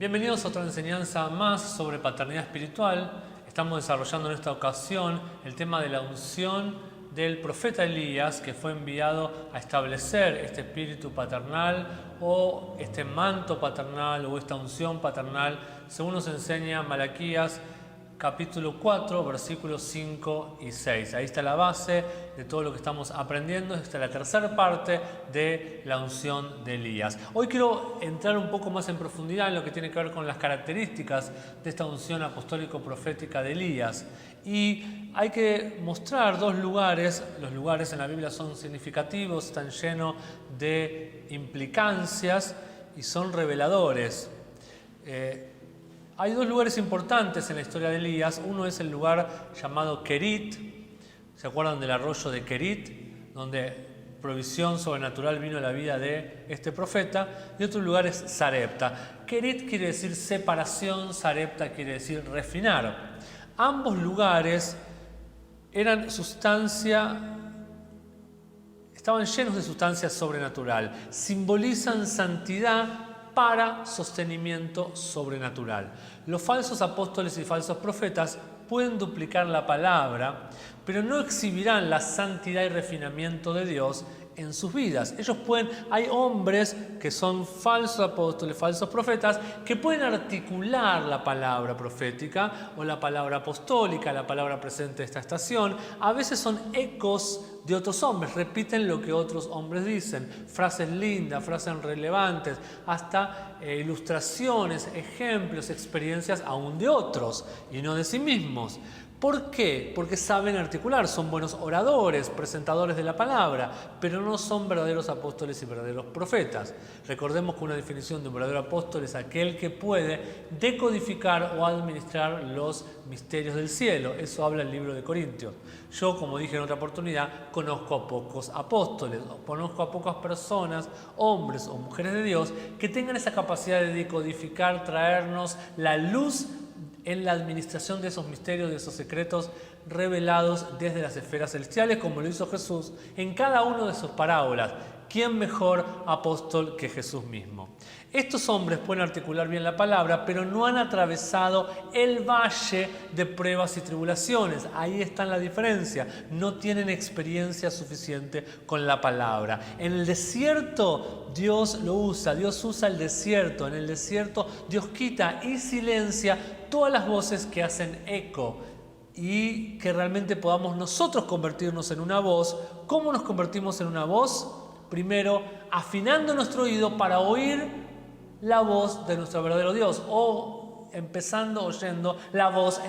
Bienvenidos a otra enseñanza más sobre paternidad espiritual. Estamos desarrollando en esta ocasión el tema de la unción del profeta Elías, que fue enviado a establecer este espíritu paternal o este manto paternal o esta unción paternal, según nos enseña Malaquías capítulo 4, versículos 5 y 6. Ahí está la base de todo lo que estamos aprendiendo. Esta es la tercera parte de la unción de Elías. Hoy quiero entrar un poco más en profundidad en lo que tiene que ver con las características de esta unción apostólico-profética de Elías. Y hay que mostrar dos lugares. Los lugares en la Biblia son significativos, están llenos de implicancias y son reveladores. Hay dos lugares importantes en la historia de Elías. Uno es el lugar llamado Kerit. ¿Se acuerdan del arroyo de Kerit? Donde provisión sobrenatural vino a la vida de este profeta. Y otro lugar es Sarepta. Kerit quiere decir separación, Sarepta quiere decir refinar. Ambos lugares estaban llenos de sustancia sobrenatural. Simbolizan santidad para sostenimiento sobrenatural. Los falsos apóstoles y falsos profetas pueden duplicar la palabra, pero no exhibirán la santidad y refinamiento de Dios en sus vidas. Hay hombres que son falsos apóstoles, falsos profetas, que pueden articular la palabra profética o la palabra apostólica, la palabra presente de esta estación. A veces son ecos de otros hombres, repiten lo que otros hombres dicen, frases lindas, frases relevantes, hasta ilustraciones, ejemplos, experiencias aún de otros y no de sí mismos. ¿Por qué? Porque saben articular, son buenos oradores, presentadores de la palabra, pero no son verdaderos apóstoles y verdaderos profetas. Recordemos que una definición de un verdadero apóstol es aquel que puede decodificar o administrar los misterios del cielo. Eso habla el libro de Corintios. Yo, como dije en otra oportunidad, conozco a pocos apóstoles, conozco a pocas personas, hombres o mujeres de Dios, que tengan esa capacidad de decodificar, traernos la luz en la administración de esos misterios, de esos secretos revelados desde las esferas celestiales, como lo hizo Jesús en cada una de sus parábolas. ¿Quién mejor apóstol que Jesús mismo? Estos hombres pueden articular bien la palabra, pero no han atravesado el valle de pruebas y tribulaciones. Ahí está la diferencia. No tienen experiencia suficiente con la palabra. En el desierto Dios lo usa. Dios usa el desierto. En el desierto Dios quita y silencia todas las voces que hacen eco. Y que realmente podamos nosotros convertirnos en una voz. ¿Cómo nos convertimos en una voz? Primero, afinando nuestro oído para oír la voz de nuestro verdadero Dios, o empezando oyendo la voz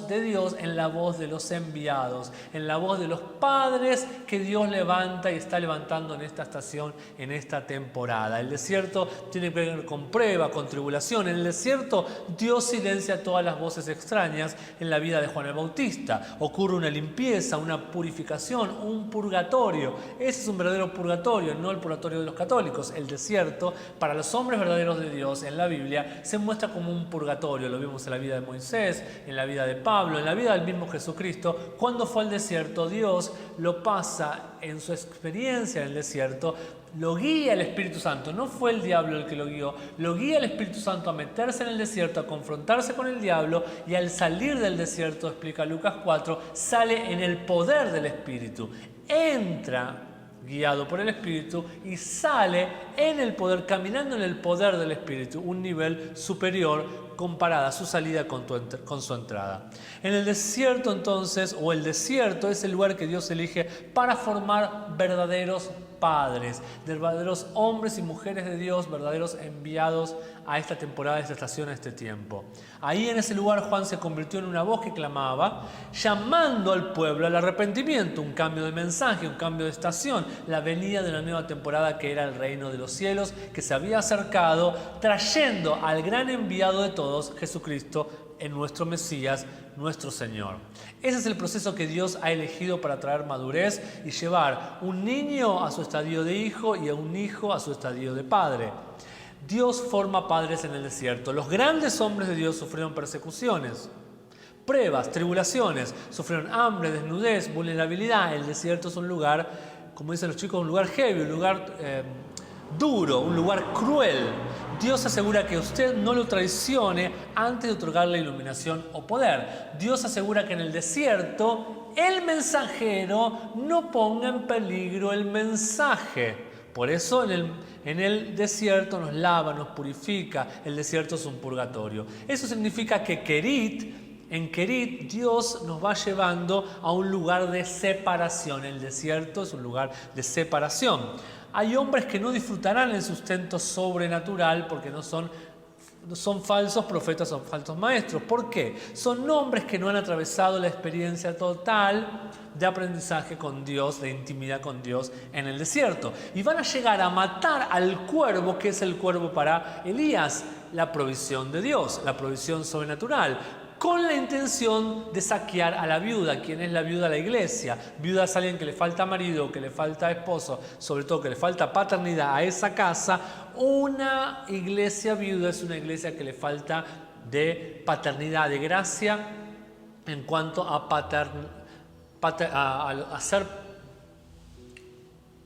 de Dios en la voz de los enviados, en la voz de los padres que Dios levanta y está levantando en esta estación, en esta temporada. El desierto tiene que ver con prueba, con tribulación. En el desierto Dios silencia todas las voces extrañas en la vida de Juan el Bautista. Ocurre una limpieza, una purificación, un purgatorio. Ese es un verdadero purgatorio, no el purgatorio de los católicos. El desierto, para los hombres verdaderos de Dios en la Biblia, se muestra como un purgatorio. Lo vimos en la vida de Moisés, en la vida de Pablo, en la vida del mismo Jesucristo. Cuando fue al desierto, Dios lo pasa en su experiencia en el desierto, lo guía el Espíritu Santo. No fue el diablo el que lo guió, lo guía el Espíritu Santo a meterse en el desierto, a confrontarse con el diablo, y al salir del desierto, explica Lucas 4, sale en el poder del Espíritu. Entra guiado por el Espíritu y sale en el poder, caminando en el poder del Espíritu, un nivel superior comparada su salida con su entrada. En el desierto entonces, o el desierto es el lugar que Dios elige para formar verdaderos padres, de verdaderos hombres y mujeres de Dios, verdaderos enviados a esta temporada, a esta estación, a este tiempo. Ahí en ese lugar Juan se convirtió en una voz que clamaba, llamando al pueblo al arrepentimiento, un cambio de mensaje, un cambio de estación, la venida de una nueva temporada que era el reino de los cielos, que se había acercado, trayendo al gran enviado de todos, Jesucristo, en nuestro Mesías, nuestro Señor. Ese es el proceso que Dios ha elegido para traer madurez y llevar un niño a su estadio de hijo y a un hijo a su estadio de padre. Dios forma padres en el desierto. Los grandes hombres de Dios sufrieron persecuciones, pruebas, tribulaciones, sufrieron hambre, desnudez, vulnerabilidad. El desierto es un lugar, como dicen los chicos, un lugar heavy, un lugar duro, un lugar cruel. Dios asegura que usted no lo traicione antes de otorgarle iluminación o poder. Dios asegura que en el desierto el mensajero no ponga en peligro el mensaje. Por eso en el desierto nos lava, nos purifica. El desierto es un purgatorio. Eso significa que en Kerit Dios nos va llevando a un lugar de separación. El desierto es un lugar de separación. Hay hombres que no disfrutarán el sustento sobrenatural porque no son falsos profetas o falsos maestros. ¿Por qué? Son hombres que no han atravesado la experiencia total de aprendizaje con Dios, de intimidad con Dios en el desierto. Y van a llegar a matar al cuervo, que es el cuervo para Elías, la provisión de Dios, la provisión sobrenatural, con la intención de saquear a la viuda. ¿Quién es la viuda? La iglesia. Viuda es alguien que le falta marido, que le falta esposo, sobre todo que le falta paternidad a esa casa. Una iglesia viuda es una iglesia que le falta de paternidad, de gracia en cuanto a ser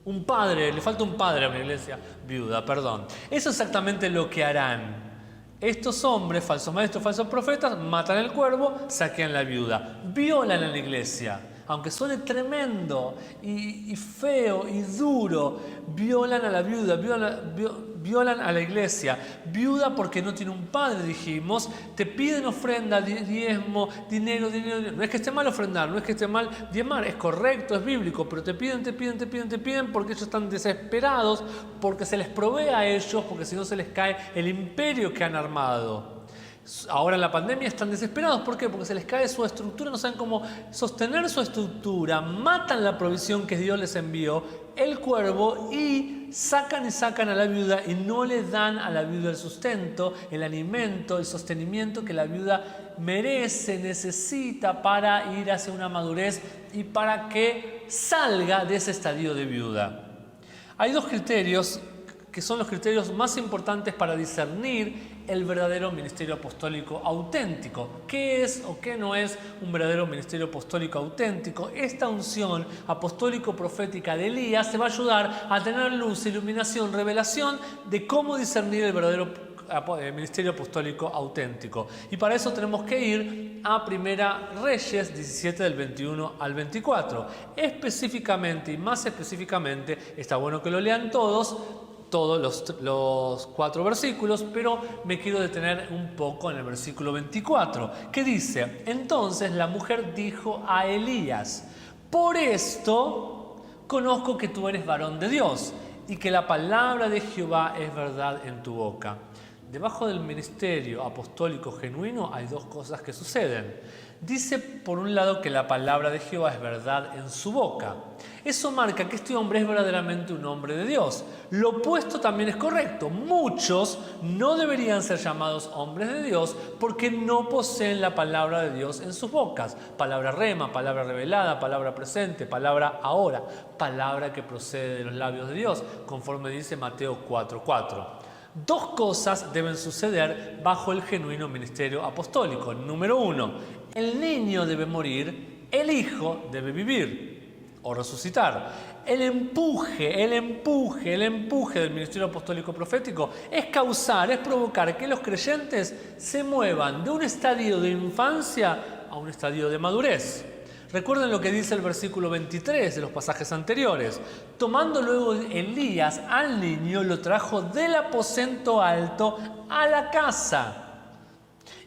un padre. Le falta un padre a una iglesia viuda, perdón. Eso es exactamente lo que harán. Estos hombres, falsos maestros, falsos profetas, matan al cuervo, saquean la viuda, violan a la iglesia. Aunque suene tremendo y feo y duro, violan a la viuda, violan a la iglesia. Viuda porque no tiene un padre, dijimos. Te piden ofrenda, diezmo, dinero. No es que esté mal ofrendar, no es que esté mal diezmar, es correcto, es bíblico, pero te piden porque ellos están desesperados, porque se les provee a ellos, porque si no se les cae el imperio que han armado. Ahora en la pandemia están desesperados. ¿Por qué? Porque se les cae su estructura, no saben cómo sostener su estructura, matan la provisión que Dios les envió, el cuervo, y sacan a la viuda y no le dan a la viuda el sustento, el alimento, el sostenimiento que la viuda merece, necesita para ir hacia una madurez y para que salga de ese estadio de viuda. Hay dos criterios que son los criterios más importantes para discernir el verdadero ministerio apostólico auténtico. ¿Qué es o qué no es un verdadero ministerio apostólico auténtico? Esta unción apostólico-profética de Elías te va a ayudar a tener luz, iluminación, revelación de cómo discernir el verdadero ministerio apostólico auténtico. Y para eso tenemos que ir a Primera Reyes 17 del 21 al 24. Específicamente y más específicamente, está bueno que lo lean todos los 4 versículos, pero me quiero detener un poco en el versículo 24, que dice: entonces la mujer dijo a Elías: por esto conozco que tú eres varón de Dios y que la palabra de Jehová es verdad en tu boca. Debajo del ministerio apostólico genuino hay dos cosas que suceden. Dice por un lado que la palabra de Jehová es verdad en su boca. Eso marca que este hombre es verdaderamente un hombre de Dios. Lo opuesto también es correcto. Muchos no deberían ser llamados hombres de Dios porque no poseen la palabra de Dios en sus bocas. Palabra rema, palabra revelada, palabra presente, palabra ahora, palabra que procede de los labios de Dios, conforme dice Mateo 4:4. Dos cosas deben suceder bajo el genuino ministerio apostólico. Número 1, el niño debe morir, el hijo debe vivir o resucitar. El empuje del ministerio apostólico profético es provocar que los creyentes se muevan de un estadio de infancia a un estadio de madurez. Recuerden lo que dice el versículo 23 de los pasajes anteriores. Tomando luego Elías al niño, lo trajo del aposento alto a la casa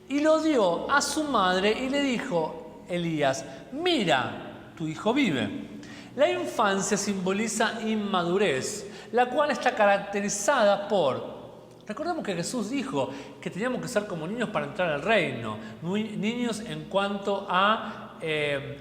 y lo dio a su madre y le dijo: Elías, mira, tu hijo vive. La infancia simboliza inmadurez, la cual está caracterizada por... Recordemos que Jesús dijo que teníamos que ser como niños para entrar al reino. Niños en cuanto a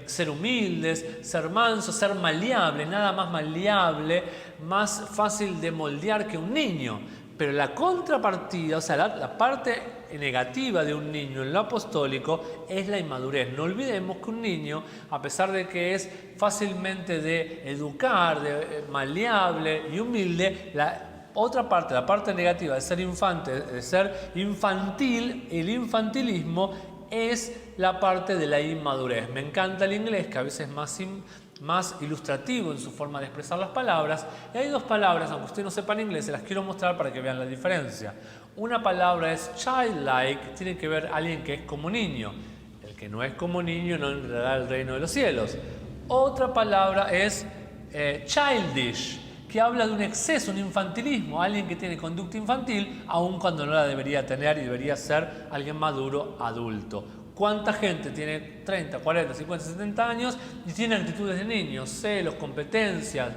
ser humildes, ser mansos, ser maleable, nada más maleable, más fácil de moldear que un niño. Pero la contrapartida, o sea, la parte negativa de un niño en lo apostólico es la inmadurez. No olvidemos que un niño, a pesar de que es fácilmente de educar, de maleable y humilde, la otra parte, la parte negativa de ser infante, de ser infantil, el infantilismo, es la parte de la inmadurez. Me encanta el inglés, que a veces es más ilustrativo en su forma de expresar las palabras. Y hay dos palabras, aunque ustedes no sepan inglés, se las quiero mostrar para que vean la diferencia. Una palabra es childlike, tiene que ver alguien que es como niño. El que no es como niño no entrará al reino de los cielos. Otra palabra es childish, que habla de un exceso, un infantilismo, alguien que tiene conducta infantil, aun cuando no la debería tener y debería ser alguien maduro, adulto. ¿Cuánta gente tiene 30, 40, 50, 70 años y tiene actitudes de niños, celos, competencias,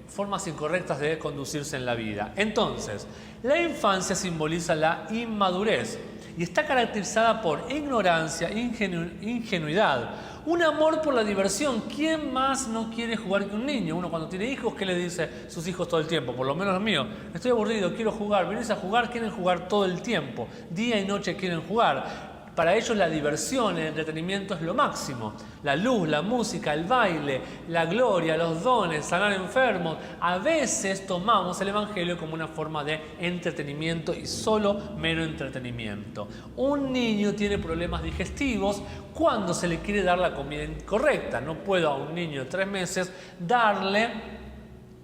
formas incorrectas de conducirse en la vida? Entonces, la infancia simboliza la inmadurez y está caracterizada por ignorancia, ingenuidad, un amor por la diversión. ¿Quién más no quiere jugar que un niño? Uno cuando tiene hijos, ¿qué le dice a sus hijos todo el tiempo? Por lo menos los míos. Estoy aburrido, quiero jugar. Venís a jugar, quieren jugar todo el tiempo. Día y noche quieren jugar. Para ellos la diversión, el entretenimiento es lo máximo. La luz, la música, el baile, la gloria, los dones, sanar enfermos. A veces tomamos el Evangelio como una forma de entretenimiento y solo mero entretenimiento. Un niño tiene problemas digestivos cuando se le quiere dar la comida incorrecta. No puedo a un niño de 3 meses darle,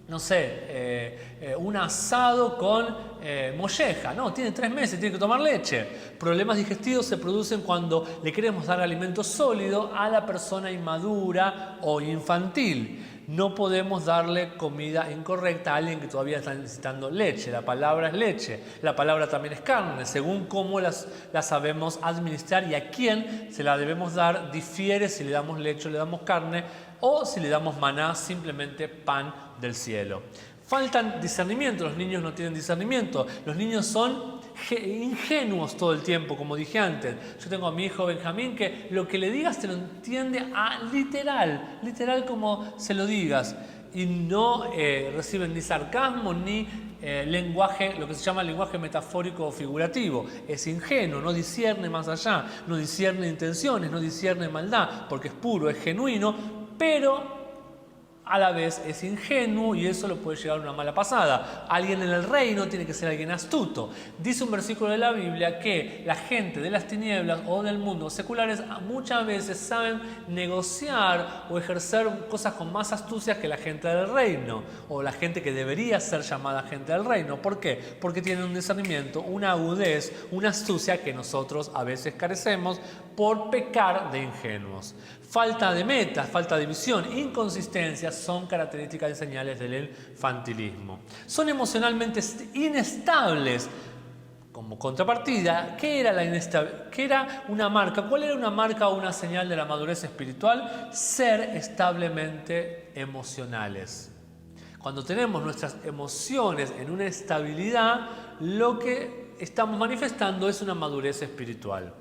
no sé, un asado con molleja. No, tiene 3 meses, tiene que tomar leche. Problemas digestivos se producen cuando le queremos dar alimento sólido a la persona inmadura o infantil. No podemos darle comida incorrecta a alguien que todavía está necesitando leche. La palabra es leche, la palabra también es carne. Según cómo las sabemos administrar y a quién se la debemos dar, difiere si le damos leche o le damos carne, o si le damos maná, simplemente pan del cielo. Faltan discernimiento, los niños no tienen discernimiento, los niños son ingenuos todo el tiempo, como dije antes. Yo tengo a mi hijo Benjamín que lo que le digas te lo entiende a literal como se lo digas, y no reciben ni sarcasmo ni lenguaje, lo que se llama lenguaje metafórico o figurativo. Es ingenuo, no discierne más allá, no discierne intenciones, no discierne maldad, porque es puro, es genuino, pero a la vez es ingenuo y eso lo puede llevar a una mala pasada. Alguien en el reino tiene que ser alguien astuto. Dice un versículo de la Biblia que la gente de las tinieblas o del mundo seculares muchas veces saben negociar o ejercer cosas con más astucia que la gente del reino, o la gente que debería ser llamada gente del reino. ¿Por qué? Porque tienen un discernimiento, una agudez, una astucia que nosotros a veces carecemos por pecar de ingenuos. Falta de metas, falta de visión, inconsistencias son características y señales del infantilismo. Son emocionalmente inestables. Como contrapartida, ¿qué era una marca? ¿Cuál era una marca o una señal de la madurez espiritual? Ser establemente emocionales. Cuando tenemos nuestras emociones en una estabilidad, lo que estamos manifestando es una madurez espiritual.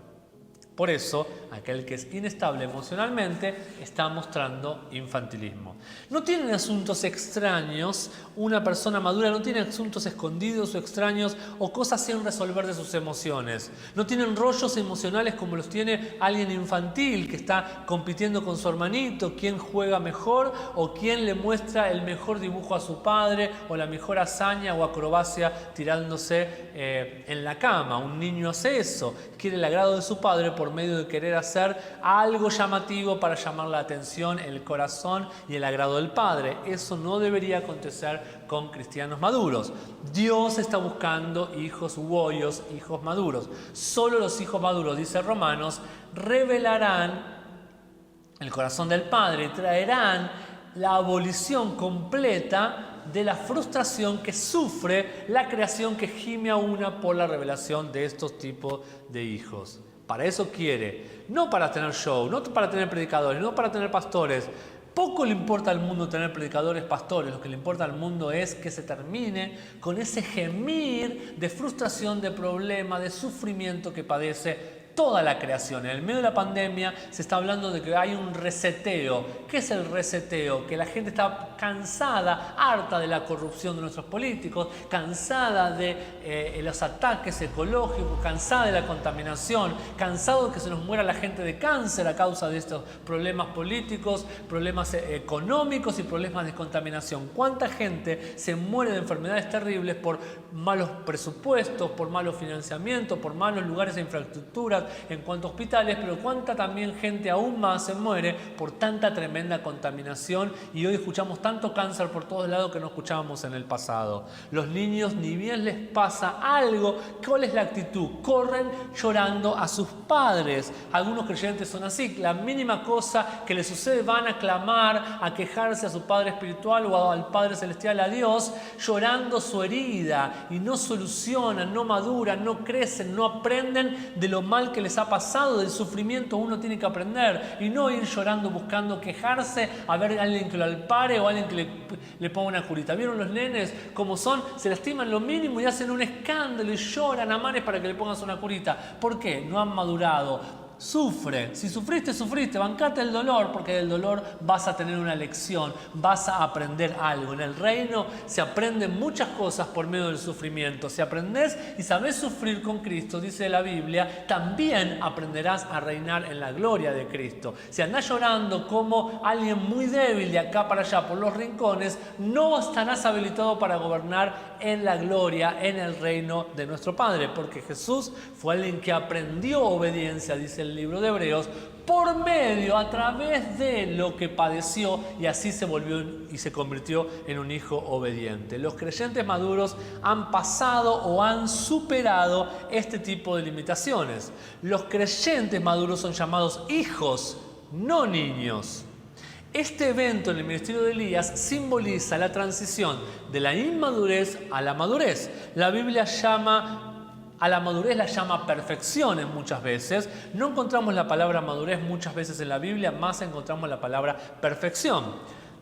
Por eso, aquel que es inestable emocionalmente está mostrando infantilismo. No tienen asuntos extraños, una persona madura no tiene asuntos escondidos o extraños o cosas sin resolver de sus emociones. No tienen rollos emocionales como los tiene alguien infantil que está compitiendo con su hermanito, quién juega mejor o quién le muestra el mejor dibujo a su padre o la mejor hazaña o acrobacia tirándose en la cama. Un niño hace eso, quiere el agrado de su padre por medio de querer hacer algo llamativo para llamar la atención, el corazón y el agrado del Padre. Eso no debería acontecer con cristianos maduros. Dios está buscando hijos huoyos, hijos maduros. Solo los hijos maduros, dice Romanos, revelarán el corazón del Padre y traerán la abolición completa de la frustración que sufre la creación que gime a una por la revelación de estos tipos de hijos. Para eso quiere, no para tener show, no para tener predicadores, no para tener pastores. Poco le importa al mundo tener predicadores, pastores. Lo que le importa al mundo es que se termine con ese gemir de frustración, de problema, de sufrimiento que padece toda la creación. En el medio de la pandemia se está hablando de que hay un reseteo. ¿Qué es el reseteo? Que la gente está cansada, harta de la corrupción de nuestros políticos, cansada de los ataques ecológicos, cansada de la contaminación, cansado de que se nos muera la gente de cáncer a causa de estos problemas políticos, problemas económicos y problemas de contaminación. ¿Cuánta gente se muere de enfermedades terribles por malos presupuestos, por malos financiamientos, por malos lugares de infraestructura, cifras en cuanto a hospitales, pero cuánta también gente aún más se muere por tanta tremenda contaminación, y hoy escuchamos tanto cáncer por todos lados que no escuchábamos en el pasado. Los niños, ni bien les pasa algo, ¿cuál es la actitud? Corren llorando a sus padres. Algunos creyentes son así, la mínima cosa que les sucede van a clamar, a quejarse a su Padre espiritual o al Padre celestial, a Dios, llorando su herida, y no solucionan, no maduran, no crecen, no aprenden de lo mal que les ha pasado, del sufrimiento. Uno tiene que aprender y no ir llorando buscando quejarse a ver a alguien que lo alpare o a alguien que le ponga una curita. ¿Vieron los nenes cómo son? Se lastiman lo mínimo y hacen un escándalo y lloran a mares para que le pongas una curita. ¿Por qué? No han madurado. Sufre, si sufriste, sufriste, bancate el dolor, porque del dolor vas a tener una lección, vas a aprender algo. En el reino se aprenden muchas cosas por medio del sufrimiento. Si aprendes y sabes sufrir con Cristo, dice la Biblia, también aprenderás a reinar en la gloria de Cristo. Si andás llorando como alguien muy débil de acá para allá por los rincones, no estarás habilitado para gobernar en la gloria, en el reino de nuestro Padre, porque Jesús fue alguien que aprendió obediencia, dice el libro de Hebreos, por medio, a través de lo que padeció, y así se volvió y se convirtió en un hijo obediente. Los creyentes maduros han pasado o han superado este tipo de limitaciones. Los creyentes maduros son llamados hijos, no niños. Este evento en el ministerio de Elías simboliza la transición de la inmadurez a la madurez. La Biblia a la madurez la llama perfección muchas veces. No encontramos la palabra madurez muchas veces en la Biblia, más encontramos la palabra perfección.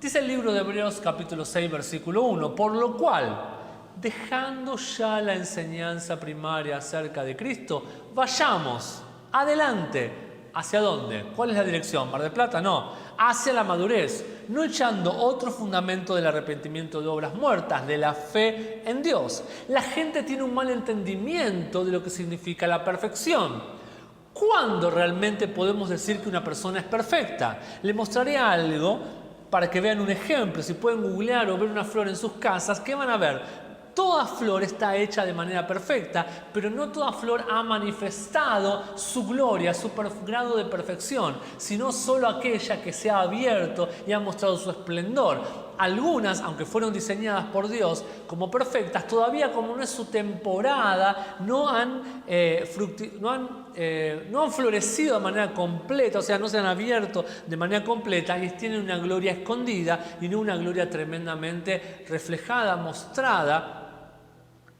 Dice el libro de Hebreos capítulo 6 versículo 1, por lo cual, dejando ya la enseñanza primaria acerca de Cristo, vayamos adelante. ¿Hacia dónde? ¿Cuál es la dirección? ¿Mar del Plata? No. Hacia la madurez, no echando otro fundamento del arrepentimiento de obras muertas, de la fe en Dios. La gente tiene un mal entendimiento de lo que significa la perfección. ¿Cuándo realmente podemos decir que una persona es perfecta? Les mostraré algo para que vean un ejemplo. Si pueden googlear o ver una flor en sus casas, ¿qué van a ver? Toda flor está hecha de manera perfecta, pero no toda flor ha manifestado su gloria, su grado de perfección, sino solo aquella que se ha abierto y ha mostrado su esplendor. Algunas, aunque fueron diseñadas por Dios como perfectas, todavía como no es su temporada, no han florecido de manera completa, o sea, no se han abierto de manera completa y tienen una gloria escondida y no una gloria tremendamente reflejada, mostrada.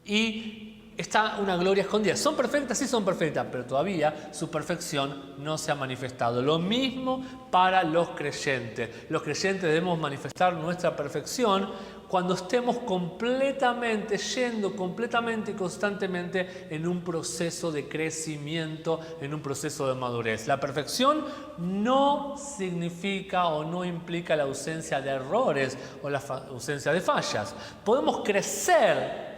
Y está una gloria escondida. ¿Son perfectas? Sí, son perfectas, pero todavía su perfección no se ha manifestado. Lo mismo para los creyentes. Los creyentes debemos manifestar nuestra perfección cuando estemos completamente, yendo completamente y constantemente en un proceso de crecimiento, en un proceso de madurez. La perfección no significa o no implica la ausencia de errores o la ausencia de fallas. Podemos crecer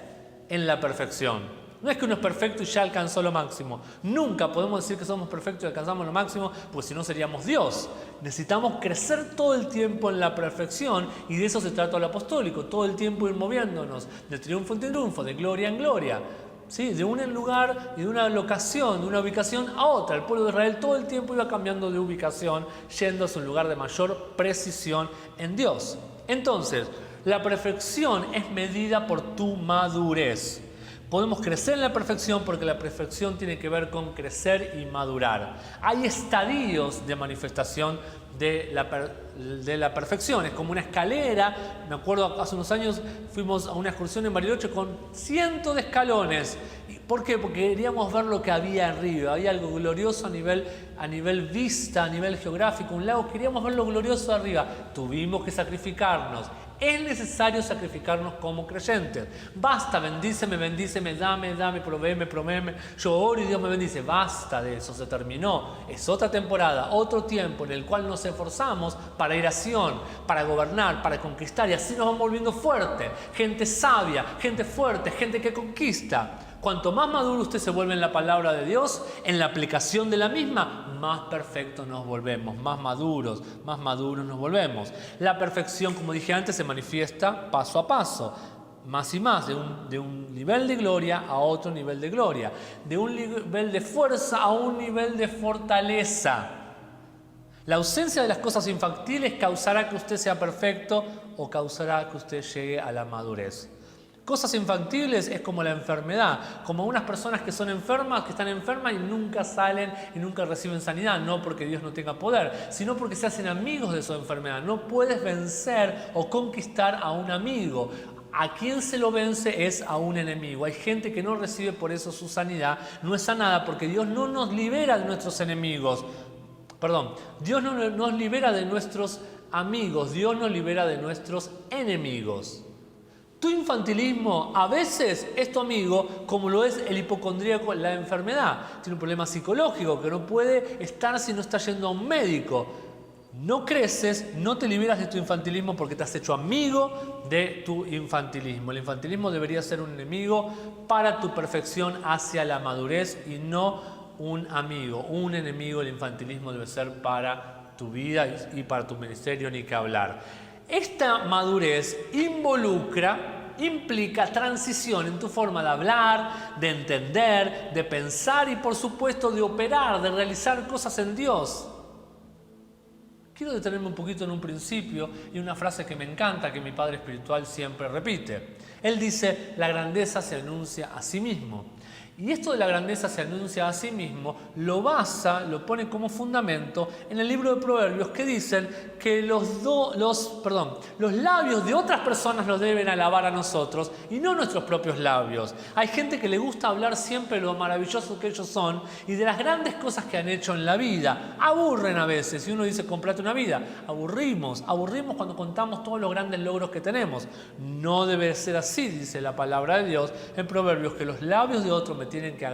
en la perfección. No es que uno es perfecto y ya alcanzó lo máximo. Nunca podemos decir que somos perfectos y alcanzamos lo máximo, pues si no seríamos Dios. Necesitamos crecer todo el tiempo en la perfección, y de eso se trata el apostólico, todo el tiempo ir moviéndonos de triunfo en triunfo, de gloria en gloria, ¿sí? De un lugar y de una locación, de una ubicación a otra. El pueblo de Israel todo el tiempo iba cambiando de ubicación, yendo a un lugar de mayor precisión en Dios. Entonces, la perfección es medida por tu madurez. Podemos crecer en la perfección porque la perfección tiene que ver con crecer y madurar. Hay estadios de manifestación de la perfección. Es como una escalera. Me acuerdo, hace unos años fuimos a una excursión en Bariloche con cientos de escalones. ¿Por qué? Porque queríamos ver lo que había arriba. Había algo glorioso a nivel vista, a nivel geográfico, un lago. Queríamos ver lo glorioso de arriba. Tuvimos que sacrificarnos. Es necesario sacrificarnos como creyentes. Basta, bendíceme, dame, provéeme. Yo oro y Dios me bendice. Basta de eso, se terminó. Es otra temporada, otro tiempo en el cual nos esforzamos para ir a Sion, para gobernar, para conquistar, y así nos vamos volviendo fuertes. Gente sabia, gente fuerte, gente que conquista. Cuanto más maduro usted se vuelve en la palabra de Dios, en la aplicación de la misma, más perfectos nos volvemos, más maduros nos volvemos. La perfección, como dije antes, se manifiesta paso a paso. más y más, de un nivel de gloria a otro nivel de gloria, de un nivel de fuerza a un nivel de fortaleza. La ausencia de las cosas infantiles causará que usted sea perfecto o causará que usted llegue a la madurez. Cosas infantiles es como la enfermedad, como unas personas que son enfermas, que están enfermas y nunca salen y nunca reciben sanidad, no porque Dios no tenga poder, sino porque se hacen amigos de su enfermedad. No puedes vencer o conquistar a un amigo. A quien se lo vence es a un enemigo. Hay gente que no recibe por eso su sanidad, no es sanada porque Dios no nos libera de nuestros enemigos. Dios no nos libera de nuestros amigos, Dios nos libera de nuestros enemigos. Tu infantilismo a veces es tu amigo, como lo es el hipocondríaco, la enfermedad. Tiene un problema psicológico que no puede estar si no está yendo a un médico. No creces, no te liberas de tu infantilismo porque te has hecho amigo de tu infantilismo. El infantilismo debería ser un enemigo para tu perfección hacia la madurez y no un amigo, un enemigo. El infantilismo debe ser para tu vida y para tu ministerio, ni que hablar. Esta madurez implica transición en tu forma de hablar, de entender, de pensar y por supuesto de operar, de realizar cosas en Dios. Quiero detenerme un poquito en un principio y una frase que me encanta, que mi padre espiritual siempre repite. Él dice, la grandeza se anuncia a sí mismo. Y esto de la grandeza se anuncia a sí mismo, lo pone como fundamento en el libro de Proverbios, que dicen que los labios de otras personas nos deben alabar a nosotros y no nuestros propios labios. Hay gente que le gusta hablar siempre lo maravilloso que ellos son y de las grandes cosas que han hecho en la vida. Aburren a veces, y uno dice, comprate una vida. Aburrimos cuando contamos todos los grandes logros que tenemos. No debe ser así, dice la palabra de Dios en Proverbios, que los labios de otros me tienen que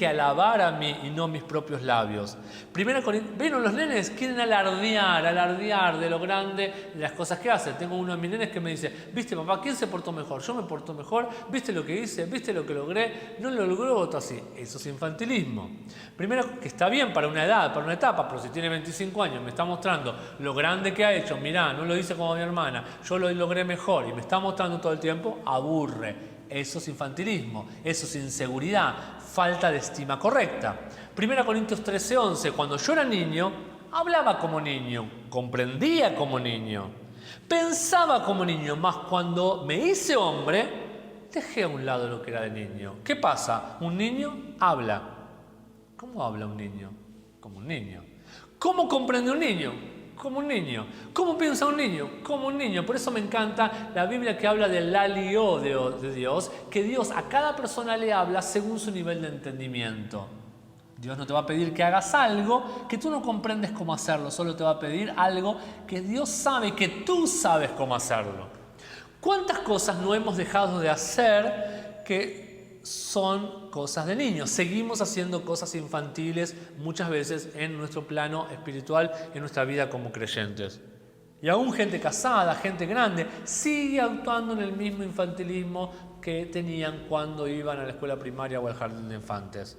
alabar a mí y no mis propios labios. Bueno, los nenes quieren alardear de lo grande de las cosas que hacen. Tengo uno de mis nenes que me dice, ¿viste papá, quién se portó mejor? Yo me porto mejor, ¿viste lo que hice? ¿Viste lo que logré? No lo logró otro así. Eso es infantilismo. Primero, que está bien para una edad, para una etapa, pero si tiene 25 años, me está mostrando lo grande que ha hecho, mirá, no lo hice como mi hermana, yo lo logré mejor y me está mostrando todo el tiempo, aburre. Eso es infantilismo, eso es inseguridad, falta de estima correcta. 1 Corintios 13:11, cuando yo era niño, hablaba como niño, comprendía como niño, pensaba como niño, mas cuando me hice hombre, dejé a un lado lo que era de niño. ¿Qué pasa? Un niño habla. ¿Cómo habla un niño? Como un niño. ¿Cómo comprende un niño? Como un niño. ¿Cómo piensa un niño? Como un niño. Por eso me encanta la Biblia que habla del lalio de Dios, que Dios a cada persona le habla según su nivel de entendimiento. Dios no te va a pedir que hagas algo que tú no comprendes cómo hacerlo, solo te va a pedir algo que Dios sabe, que tú sabes cómo hacerlo. ¿Cuántas cosas no hemos dejado de hacer que son cosas de niños? Seguimos haciendo cosas infantiles muchas veces en nuestro plano espiritual, en nuestra vida como creyentes. Y aún gente casada, gente grande, sigue actuando en el mismo infantilismo que tenían cuando iban a la escuela primaria o al jardín de infantes.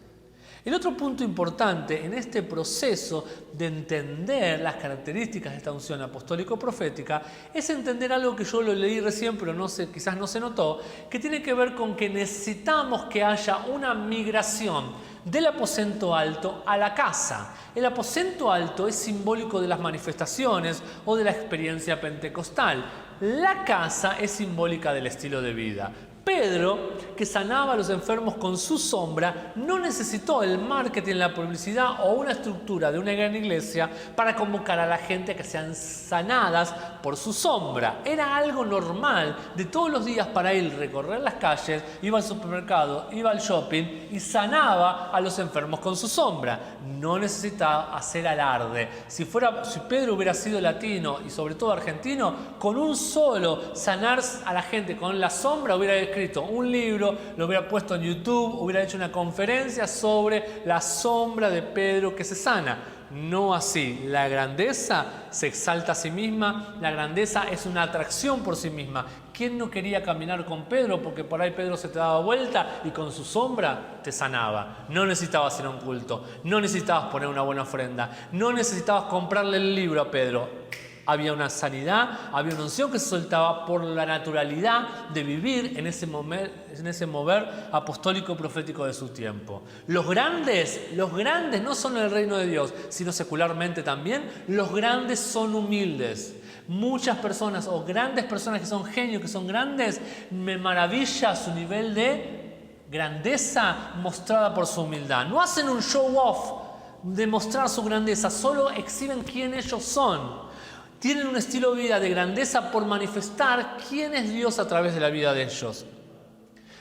El otro punto importante en este proceso de entender las características de esta unción apostólico-profética es entender algo que yo lo leí recién, pero quizás no se notó, que tiene que ver con que necesitamos que haya una migración del aposento alto a la casa. El aposento alto es simbólico de las manifestaciones o de la experiencia pentecostal. La casa es simbólica del estilo de vida. Pedro, que sanaba a los enfermos con su sombra, no necesitó el marketing, la publicidad o una estructura de una gran iglesia para convocar a la gente a que sean sanadas por su sombra. Era algo normal de todos los días para él recorrer las calles, iba al supermercado, iba al shopping y sanaba a los enfermos con su sombra. No necesitaba hacer alarde. Si Pedro hubiera sido latino y sobre todo argentino, con un solo sanar a la gente con la sombra hubiera escrito un libro, lo hubiera puesto en YouTube, hubiera hecho una conferencia sobre la sombra de Pedro que se sana. No así. La grandeza se exalta a sí misma, la grandeza es una atracción por sí misma. ¿Quién no quería caminar con Pedro? Porque por ahí Pedro se te daba vuelta y con su sombra te sanaba. No necesitabas ir a un culto, no necesitabas poner una buena ofrenda, no necesitabas comprarle el libro a Pedro. Había una sanidad, había una unción que se soltaba por la naturalidad de vivir en ese mover apostólico profético de su tiempo. Los grandes no son en el reino de Dios, sino secularmente también. Los grandes son humildes. Muchas personas o grandes personas que son genios, que son grandes, me maravilla su nivel de grandeza mostrada por su humildad. No hacen un show off de mostrar su grandeza, solo exhiben quién ellos son. Tienen un estilo de vida de grandeza por manifestar quién es Dios a través de la vida de ellos.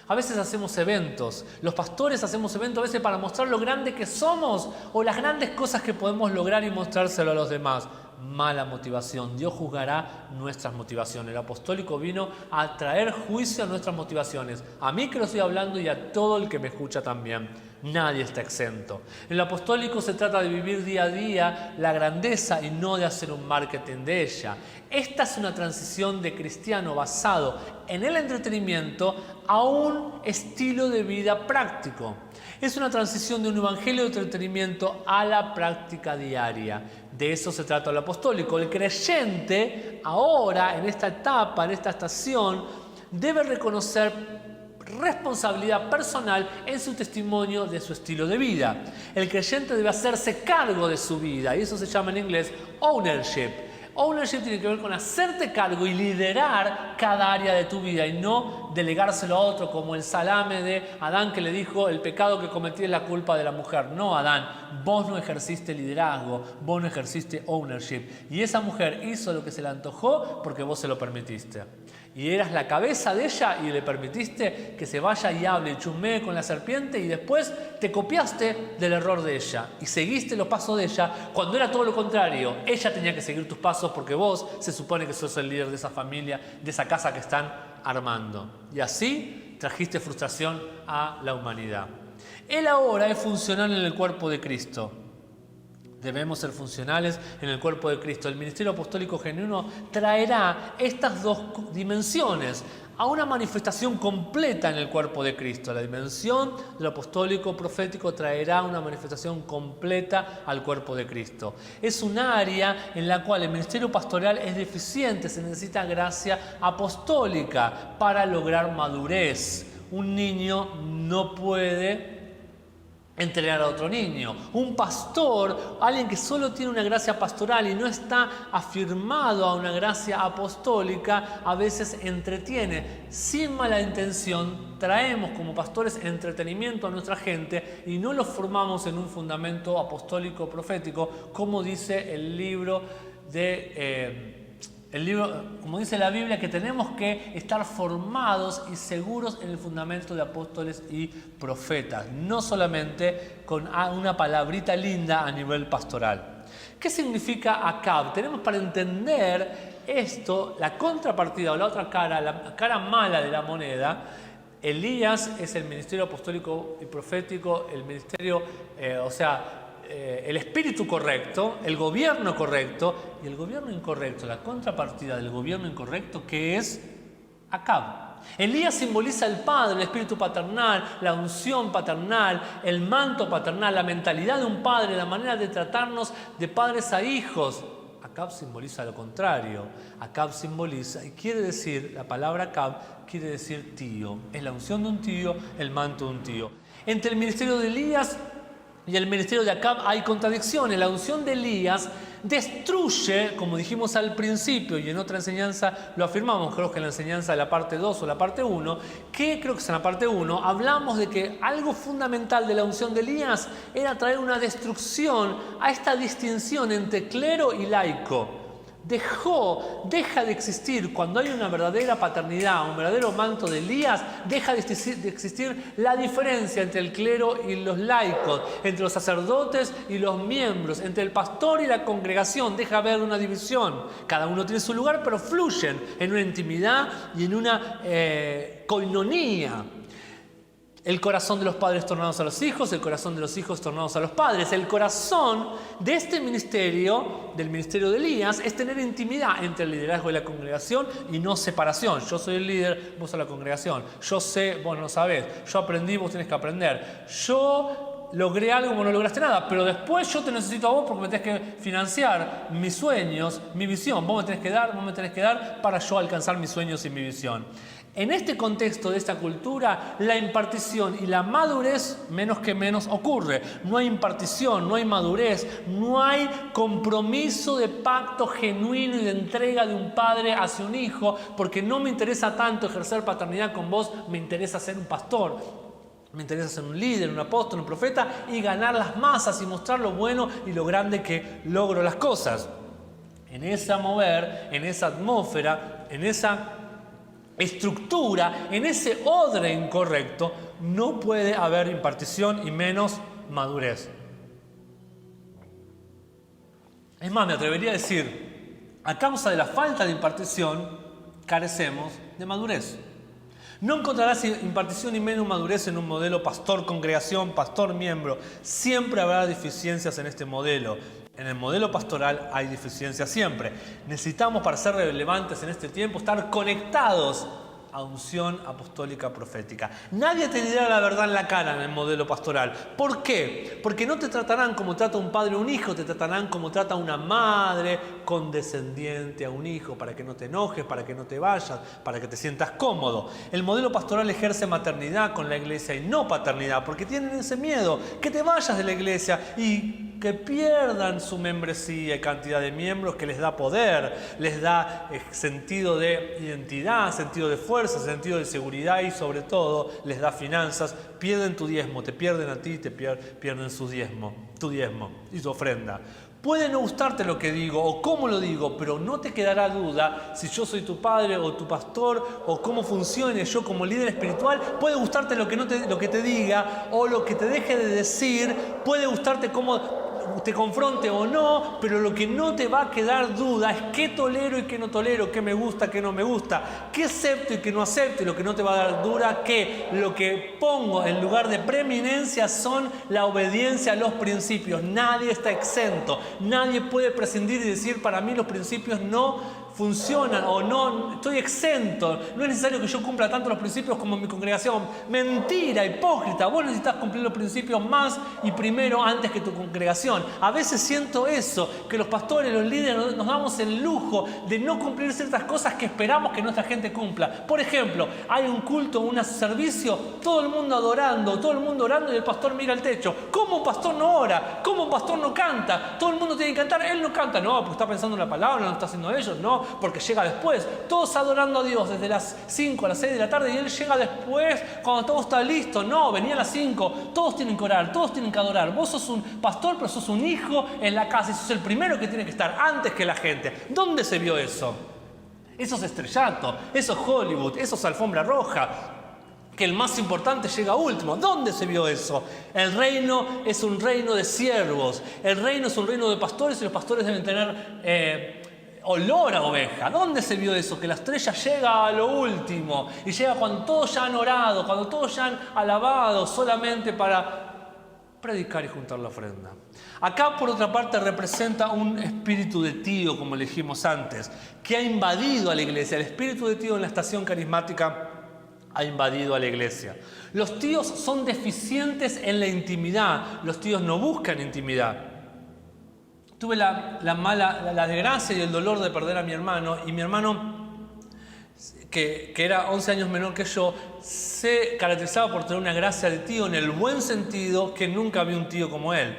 A veces hacemos eventos, los pastores hacemos eventos a veces para mostrar lo grande que somos o las grandes cosas que podemos lograr y mostrárselo a los demás. Mala motivación. Dios juzgará nuestras motivaciones. El apostólico vino a traer juicio a nuestras motivaciones. A mí que lo estoy hablando y a todo el que me escucha también. Nadie está exento. En el apostólico se trata de vivir día a día la grandeza y no de hacer un marketing de ella. Esta es una transición de cristiano basado en el entretenimiento a un estilo de vida práctico. Es una transición de un evangelio de entretenimiento a la práctica diaria. De eso se trata el apostólico. El creyente ahora, en esta etapa, en esta estación, debe reconocer responsabilidad personal en su testimonio de su estilo de vida. El creyente debe hacerse cargo de su vida y eso se llama en inglés ownership. Ownership tiene que ver con hacerte cargo y liderar cada área de tu vida y no delegárselo a otro, como el salame de Adán que le dijo: el pecado que cometí es la culpa de la mujer. No, Adán, vos no ejerciste liderazgo, vos no ejerciste ownership. Y esa mujer hizo lo que se le antojó porque vos se lo permitiste. Y eras la cabeza de ella y le permitiste que se vaya y hable y chusmee con la serpiente y después te copiaste del error de ella y seguiste los pasos de ella cuando era todo lo contrario. Ella tenía que seguir tus pasos porque vos se supone que sos el líder de esa familia, de esa casa que están armando. Y así trajiste frustración a la humanidad. Él ahora es funcional en el cuerpo de Cristo. Debemos ser funcionales en el cuerpo de Cristo. El ministerio apostólico genuino traerá estas dos dimensiones a una manifestación completa en el cuerpo de Cristo. La dimensión del apostólico profético traerá una manifestación completa al cuerpo de Cristo. Es un área en la cual el ministerio pastoral es deficiente, se necesita gracia apostólica para lograr madurez. Un niño no puede entrenar a otro niño. Un pastor, alguien que solo tiene una gracia pastoral y no está afirmado a una gracia apostólica, a veces entretiene. Sin mala intención, traemos como pastores entretenimiento a nuestra gente y no lo formamos en un fundamento apostólico profético, como dice el libro de... como dice la Biblia, que tenemos que estar formados y seguros en el fundamento de apóstoles y profetas, no solamente con una palabrita linda a nivel pastoral. ¿Qué significa Acab? Tenemos para entender esto, la contrapartida o la otra cara, la cara mala de la moneda. Elías es el ministerio apostólico y profético, el ministerio, el espíritu correcto, el gobierno correcto y el gobierno incorrecto, la contrapartida del gobierno incorrecto, que es Acab. Elías simboliza el padre, el espíritu paternal, la unción paternal, el manto paternal, la mentalidad de un padre, la manera de tratarnos de padres a hijos. Acab simboliza lo contrario. Acab simboliza, y quiere decir, la palabra Acab quiere decir tío. Es la unción de un tío, el manto de un tío. Entre el ministerio de Elías y el ministerio de Acab hay contradicciones. La unción de Elías destruye, como dijimos al principio y en otra enseñanza lo afirmamos, creo que en la enseñanza de la parte 2 o la parte 1, que creo que es en la parte 1, hablamos de que algo fundamental de la unción de Elías era traer una destrucción a esta distinción entre clero y laico. Deja de existir, cuando hay una verdadera paternidad, un verdadero manto de Elías, deja de existir la diferencia entre el clero y los laicos, entre los sacerdotes y los miembros, entre el pastor y la congregación, deja de haber una división. Cada uno tiene su lugar, pero fluyen en una intimidad y en una coinonía. El corazón de los padres tornados a los hijos, el corazón de los hijos tornados a los padres. El corazón de este ministerio, del ministerio de Elías, es tener intimidad entre el liderazgo y la congregación y no separación. Yo soy el líder, vos sos la congregación. Yo sé, vos no sabés. Yo aprendí, vos tenés que aprender. Yo logré algo como no lograste nada, pero después yo te necesito a vos porque me tenés que financiar mis sueños, mi visión. Vos me tenés que dar para yo alcanzar mis sueños y mi visión. En este contexto de esta cultura, la impartición y la madurez menos que menos ocurre. No hay impartición, no hay madurez, no hay compromiso de pacto genuino y de entrega de un padre hacia un hijo, porque no me interesa tanto ejercer paternidad con vos, me interesa ser un pastor. Me interesa ser un líder, un apóstol, un profeta y ganar las masas y mostrar lo bueno y lo grande que logro las cosas. En ese mover, en esa atmósfera, en esa estructura, en ese orden incorrecto, no puede haber impartición y menos madurez. Es más, me atrevería a decir, a causa de la falta de impartición, carecemos de madurez. No encontrarás impartición y menos madurez en un modelo pastor-congregación, pastor-miembro. Siempre habrá deficiencias en este modelo. En el modelo pastoral hay deficiencias siempre. Necesitamos, para ser relevantes en este tiempo, estar conectados a unción apostólica profética. Nadie te dirá la verdad en la cara en el modelo pastoral. ¿Por qué? Porque no te tratarán como trata un padre a un hijo, te tratarán como trata una madre condescendiente a un hijo, para que no te enojes, para que no te vayas, para que te sientas cómodo. El modelo pastoral ejerce maternidad con la iglesia y no paternidad, porque tienen ese miedo, que te vayas de la iglesia y que pierdan su membresía y cantidad de miembros que les da poder, les da sentido de identidad, sentido de fuerza, sentido de seguridad y sobre todo les da finanzas. Pierden tu diezmo, te pierden a ti, te pierden tu diezmo y tu ofrenda. Puede no gustarte lo que digo o cómo lo digo, pero no te quedará duda si yo soy tu padre o tu pastor o cómo funcione yo como líder espiritual. Puede gustarte lo que te diga o lo que te deje de decir, puede gustarte cómo te confronte o no, pero lo que no te va a quedar duda es qué tolero y qué no tolero, qué me gusta, qué no me gusta, qué acepto y qué no acepto. Y lo que no te va a dar duda, que lo que pongo en lugar de preeminencia son la obediencia a los principios. Nadie está exento, nadie puede prescindir y decir para mí los principios no funcionan o no, estoy exento, no es necesario que yo cumpla tanto los principios como mi congregación. Mentira, hipócrita, vos necesitas cumplir los principios más y primero antes que tu congregación. A veces siento eso, que los pastores, los líderes nos damos el lujo de no cumplir ciertas cosas que esperamos que nuestra gente cumpla. Por ejemplo, hay un culto, un servicio, todo el mundo adorando, todo el mundo orando y el pastor mira al techo. ¿Cómo un pastor no ora? ¿Cómo un pastor no canta? Todo el mundo tiene que cantar, él no canta. No, porque está pensando en la palabra, no está haciendo ellos, no, porque llega después. Todos adorando a Dios desde las 5 a las 6 de la tarde y Él llega después cuando todo está listo. No, venía a las 5. Todos tienen que orar, todos tienen que adorar. Vos sos un pastor, pero sos un hijo en la casa y sos el primero que tiene que estar antes que la gente. ¿Dónde se vio eso? Eso es estrellato, eso es Hollywood, eso es alfombra roja. Que el más importante llega último. ¿Dónde se vio eso? El reino es un reino de siervos. El reino es un reino de pastores y los pastores deben tener olor a oveja. ¿Dónde se vio eso? Que la estrella llega a lo último y llega cuando todos ya han orado, cuando todos ya han alabado, solamente para predicar y juntar la ofrenda. Acá, por otra parte, representa un espíritu de tío, como le dijimos antes, que ha invadido a la iglesia. El espíritu de tío en la estación carismática ha invadido a la iglesia. Los tíos son deficientes en la intimidad. Los tíos no buscan intimidad. Tuve la desgracia y el dolor de perder a mi hermano, y mi hermano, que era 11 años menor que yo, se caracterizaba por tener una gracia de tío en el buen sentido, que nunca vi un tío como él.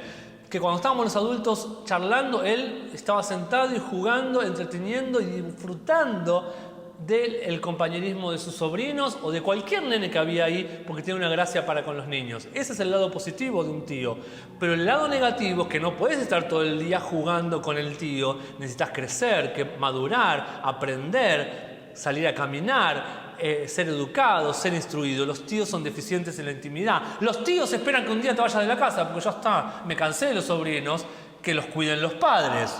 Que cuando estábamos los adultos charlando, él estaba sentado y jugando, entreteniendo y disfrutando del compañerismo de sus sobrinos o de cualquier nene que había ahí, porque tiene una gracia para con los niños. Ese es el lado positivo de un tío. Pero el lado negativo es que no puedes estar todo el día jugando con el tío. Necesitas crecer, madurar, aprender, salir a caminar, ser educado, ser instruido. Los tíos son deficientes en la intimidad. Los tíos esperan que un día te vayas de la casa, porque ya está, me cansé de los sobrinos, que los cuiden los padres.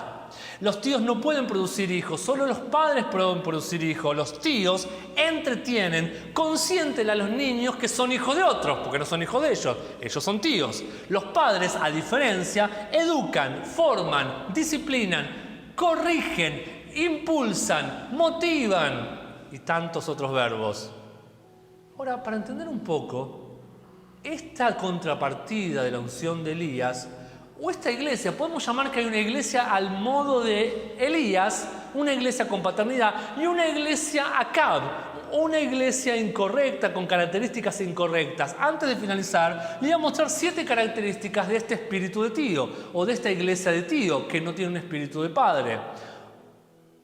Los tíos no pueden producir hijos, solo los padres pueden producir hijos. Los tíos entretienen, consienten a los niños que son hijos de otros, porque no son hijos de ellos, ellos son tíos. Los padres, a diferencia, educan, forman, disciplinan, corrigen, impulsan, motivan y tantos otros verbos. Ahora, para entender un poco esta contrapartida de la unción de Elías, o esta iglesia, podemos llamar que hay una iglesia al modo de Elías, una iglesia con paternidad y una iglesia Acab, una iglesia incorrecta con características incorrectas. Antes de finalizar, le voy a mostrar 7 características de este espíritu de tío o de esta iglesia de tío que no tiene un espíritu de padre.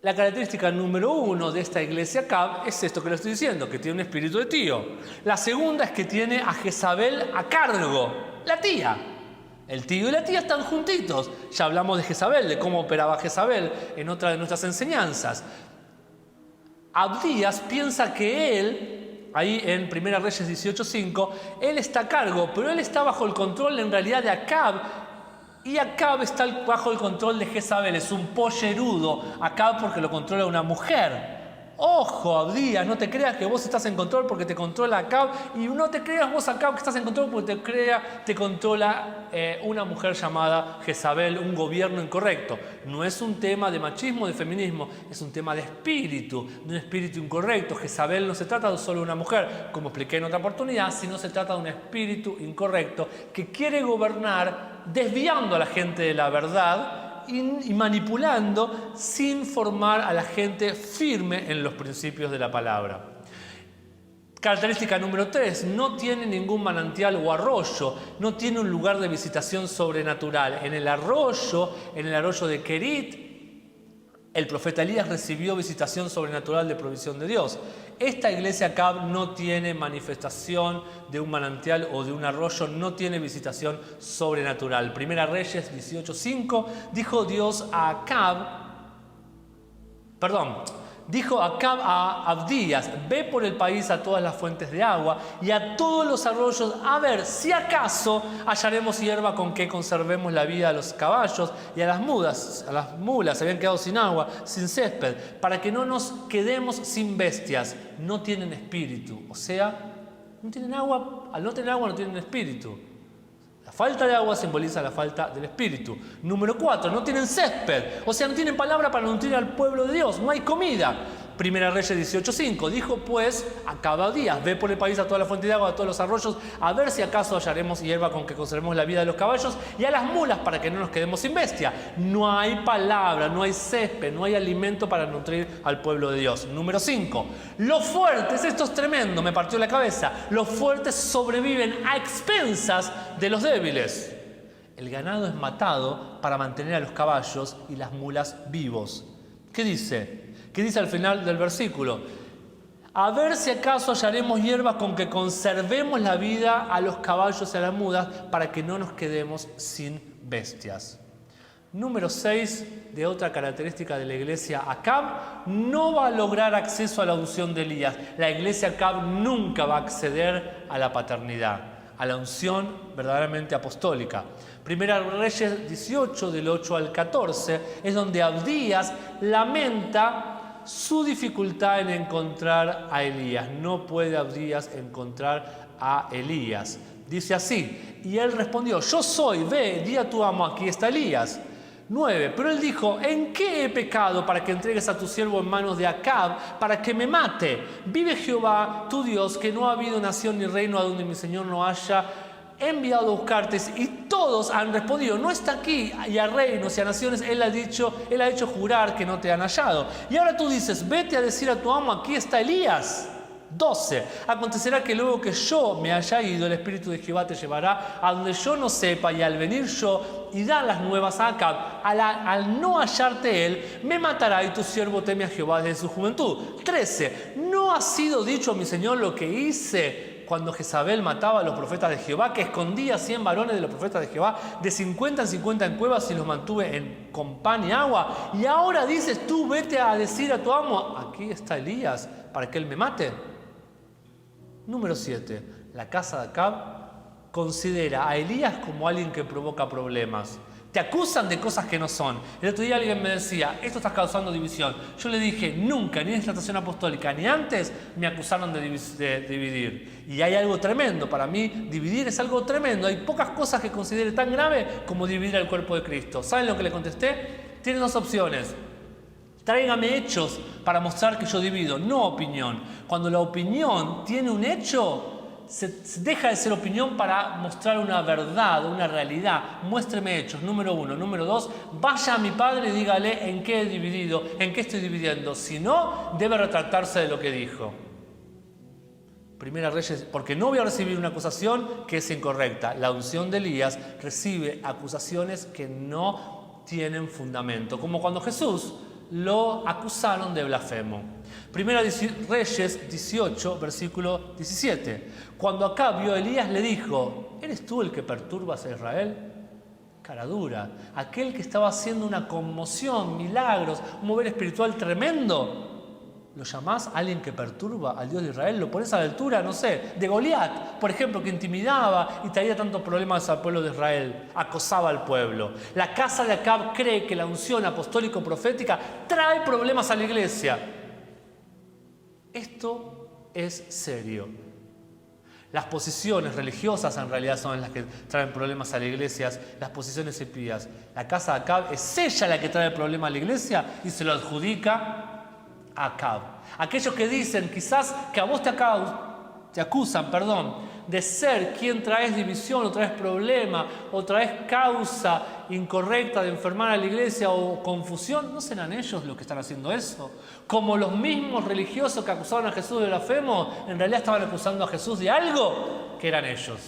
La característica número 1 de esta iglesia Acab es esto que le estoy diciendo, que tiene un espíritu de tío. La segunda es que tiene a Jezabel a cargo, la tía. El tío y la tía están juntitos. Ya hablamos de Jezabel, de cómo operaba Jezabel en otra de nuestras enseñanzas. Abdías piensa que él, ahí en 1 Reyes 18:5, él está a cargo, pero él está bajo el control en realidad de Acab, y Acab está bajo el control de Jezabel. Es un pollerudo Acab porque lo controla una mujer. Ojo, Abdías, no te creas que vos estás en control porque te controla Acab, y no te creas vos Acab que estás en control porque te controla una mujer llamada Jezabel, un gobierno incorrecto. No es un tema de machismo, de feminismo, es un tema de espíritu, de un espíritu incorrecto. Jezabel no se trata de solo una mujer, como expliqué en otra oportunidad, sino se trata de un espíritu incorrecto que quiere gobernar desviando a la gente de la verdad y manipulando sin formar a la gente firme en los principios de la palabra. Característica número 3, no tiene ningún manantial o arroyo, no tiene un lugar de visitación sobrenatural. En el arroyo de Kerit, el profeta Elías recibió visitación sobrenatural de provisión de Dios. Esta iglesia Acab no tiene manifestación de un manantial o de un arroyo, no tiene visitación sobrenatural. 1 Reyes 18:5 dijo Acab a Abdías: ve por el país a todas las fuentes de agua y a todos los arroyos, a ver si acaso hallaremos hierba con que conservemos la vida a los caballos y a las mulas, se habían quedado sin agua, sin césped, para que no nos quedemos sin bestias. No tienen espíritu, o sea, no tienen agua. Al no tener agua no tienen espíritu. La falta de agua simboliza la falta del espíritu. Número 4, no tienen césped, o sea, no tienen palabra para nutrir al pueblo de Dios, no hay comida. 1 Reyes 18:5, dijo pues Acab a Abdías: ve por el país a toda la fuente de agua, a todos los arroyos, a ver si acaso hallaremos hierba con que conservemos la vida de los caballos y a las mulas, para que no nos quedemos sin bestia. No hay palabra, no hay césped, no hay alimento para nutrir al pueblo de Dios. Número 5, los fuertes, esto es tremendo, me partió la cabeza, los fuertes sobreviven a expensas de los débiles. El ganado es matado para mantener a los caballos y las mulas vivos. ¿Qué dice? ¿Qué dice al final del versículo? A ver si acaso hallaremos hierba con que conservemos la vida a los caballos y a las mulas, para que no nos quedemos sin bestias. Número 6, de otra característica de la iglesia Acab, no va a lograr acceso a la unción de Elías. La iglesia Acab nunca va a acceder a la paternidad, a la unción verdaderamente apostólica. 1 Reyes 18, del 8 al 14, es donde Abdías lamenta su dificultad en encontrar a Elías. No puede Abdías encontrar a Elías. Dice así: y él respondió: yo soy, ve, di a tu amo, aquí está Elías. 9, pero él dijo: ¿en qué he pecado para que entregues a tu siervo en manos de Acab para que me mate? Vive Jehová tu Dios, que no ha habido nación ni reino a donde mi señor no haya enviado a buscarte. Y todos han respondido: no está aquí. Y a reinos y a naciones él ha hecho jurar que no te han hallado. Y ahora tú dices: vete a decir a tu amo, aquí está Elías. 12, acontecerá que luego que yo me haya ido, el Espíritu de Jehová te llevará a donde yo no sepa, y al venir yo y dar las nuevas a Acab, al no hallarte él, me matará, y tu siervo teme a Jehová desde su juventud. 13, ¿no ha sido dicho a mi señor lo que hice cuando Jezabel mataba a los profetas de Jehová, que escondía 100 varones de los profetas de Jehová, de 50 en 50 en cuevas, y los mantuve con pan y agua? Y ahora dices tú: vete a decir a tu amo, aquí está Elías, para que él me mate. Número 7. La casa de Acab considera a Elías como alguien que provoca problemas. Te acusan de cosas que no son. El otro día alguien me decía: esto está causando división. Yo le dije: nunca, ni en esta estación apostólica, ni antes me acusaron de dividir. Y hay algo tremendo. Para mí, dividir es algo tremendo. Hay pocas cosas que considere tan grave como dividir al cuerpo de Cristo. ¿Saben lo que le contesté? Tiene dos opciones. Tráigame hechos para mostrar que yo divido, no opinión. Cuando la opinión tiene un hecho, se deja de ser opinión para mostrar una verdad, una realidad. Muéstreme hechos, número 1. Número 2, vaya a mi padre y dígale en qué he dividido, en qué estoy dividiendo. Si no, debe retractarse de lo que dijo. Primera Reyes, porque no voy a recibir una acusación que es incorrecta. La unción de Elías recibe acusaciones que no tienen fundamento, como cuando Jesús lo acusaron de blasfemo. Primera Reyes 18, versículo 17. Cuando Acab vio a Elías, le dijo: ¿eres tú el que perturbas a Israel? Cara dura. Aquel que estaba haciendo una conmoción, milagros, un mover espiritual tremendo. ¿Lo llamás a alguien que perturba al Dios de Israel? ¿Lo pones a la altura, no sé, de Goliat, por ejemplo, que intimidaba y traía tantos problemas al pueblo de Israel, acosaba al pueblo? La casa de Acab cree que la unción apostólico-profética trae problemas a la iglesia. Esto es serio. Las posiciones religiosas en realidad son las que traen problemas a las iglesias, las posiciones impías. La casa de Acab es ella la que trae el problema a la iglesia y se lo adjudica a Acab. Aquellos que dicen quizás que a vos te acusan, de ser quien traes división o traes problema o traes causa incorrecta de enfermar a la iglesia o confusión, ¿no serán ellos los que están haciendo eso? Como los mismos religiosos que acusaron a Jesús de blasfemo, en realidad estaban acusando a Jesús de algo que eran ellos.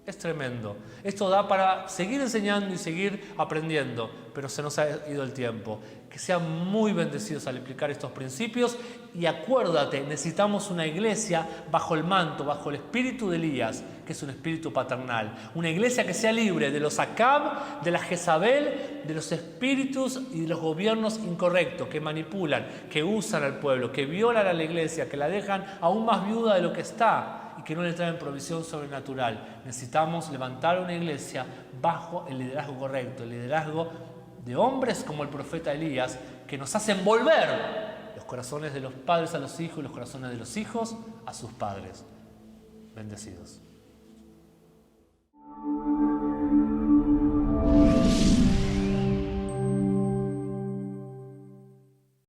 Es tremendo. Esto da para seguir enseñando y seguir aprendiendo, pero se nos ha ido el tiempo. Que sean muy bendecidos al explicar estos principios y acuérdate, necesitamos una iglesia bajo el manto, bajo el espíritu de Elías, que es un espíritu paternal. Una iglesia que sea libre de los Acab, de la Jezabel, de los espíritus y de los gobiernos incorrectos que manipulan, que usan al pueblo, que violan a la iglesia, que la dejan aún más viuda de lo que está y que no le traen provisión sobrenatural. Necesitamos levantar una iglesia bajo el liderazgo correcto, el liderazgo de hombres como el profeta Elías, que nos hacen volver los corazones de los padres a los hijos y los corazones de los hijos a sus padres. Bendecidos.